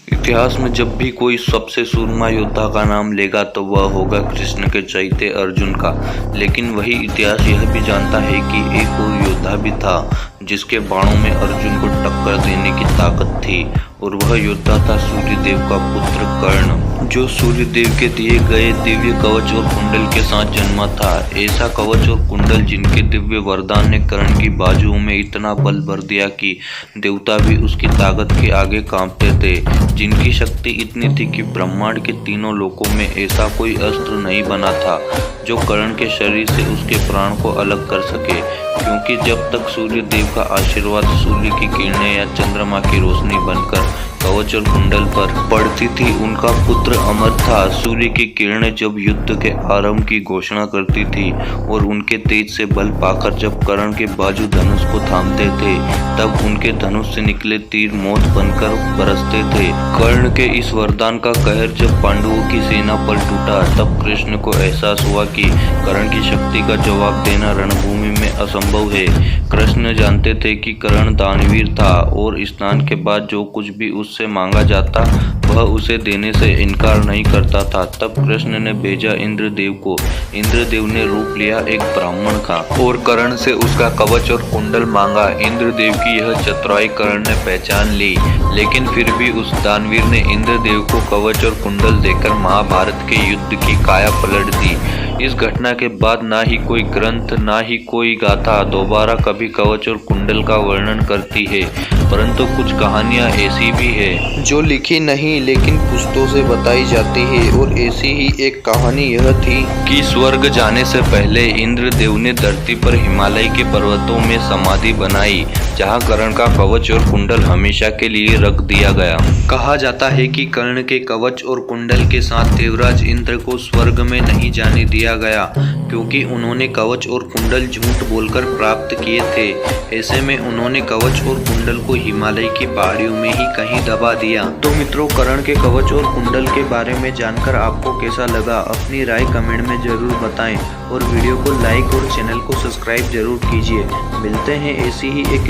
इतिहास में जब भी कोई सबसे सूरमा योद्धा का नाम लेगा तो वह होगा कृष्ण के चैते अर्जुन का। लेकिन वही इतिहास यह भी जानता है कि एक और योद्धा भी था जिसके बाणों में अर्जुन को टक्कर देने की ताकत थी, और वह योद्धा था सूर्यदेव का पुत्र कर्ण, जो सूर्यदेव के दिए गए दिव्य कवच और कुंडल के साथ जन्मा था। ऐसा कवच और कुंडल जिनके दिव्य वरदान ने कर्ण की बाजुओं में इतना बल भर दिया कि देवता भी उसकी ताकत के आगे कांपते थे, जिनकी शक्ति इतनी थी कि ब्रह्मांड के तीनों लोकों में ऐसा कोई अस्त्र नहीं बना था जो कर्ण के शरीर से उसके प्राण को अलग कर सके। क्योंकि जब तक सूर्यदेव का आशीर्वाद सूर्य की किरणें या चंद्रमा की रोशनी बनकर कवच और कुंडल पर पड़ती थी, उनका पुत्र अमर था। सूर्य की किरणें जब युद्ध के आरंभ की घोषणा करती थी और उनके तेज से बल पाकर जब कर्ण के बाजू धनुष को थामते थे, तब उनके धनुष से निकले तीर मौत बनकर बरसते थे। कर्ण के इस वरदान का कहर जब पांडवों की सेना पर टूटा, तब कृष्ण को एहसास हुआ कि कर्ण की शक्ति का जवाब देना रणभूमि में असंभव है। कृष्ण जानते थे कि कर्ण दानवीर था और स्नान के बाद जो कुछ भी उससे मांगा जाता वह उसे देने से इनकार नहीं करता था। तब कृष्ण ने भेजा इंद्रदेव को। इंद्रदेव ने रूप लिया एक ब्राह्मण का और कर्ण से उसका कवच और कुंडल मांगा। इंद्रदेव की यह चतुराई कर्ण ने पहचान ली, लेकिन फिर भी उस दानवीर ने इंद्रदेव को कवच और कुंडल देकर महाभारत के युद्ध की काया पलट दी। इस घटना के बाद ना ही कोई ग्रंथ ना ही कोई गाथा दोबारा कभी कवच और कुंडल का वर्णन करती है, परंतु कुछ कहानियां ऐसी भी है जो लिखी नहीं लेकिन पुस्तकों से बताई जाती है। और ऐसी ही एक कहानी यह थी कि स्वर्ग जाने से पहले इंद्रदेव ने धरती पर हिमालय के पर्वतों में समाधि बनाई, जहां कर्ण का कवच और कुंडल हमेशा के लिए रख दिया गया। कहा जाता है कि कर्ण के कवच और कुंडल के साथ देवराज इंद्र को स्वर्ग में नहीं जाने दिया गया, क्योंकि उन्होंने कवच और कुंडल झूठ बोलकर प्राप्त किए थे। ऐसे में उन्होंने कवच और कुंडल को हिमालय की पहाड़ियों में ही कहीं दबा दिया। तो मित्रों, कर्ण के कवच और कुंडल के बारे में जानकर आपको कैसा लगा, अपनी राय कमेंट में जरूर बताएं, और वीडियो को लाइक और चैनल को सब्सक्राइब जरूर कीजिए। मिलते हैं ऐसी ही एक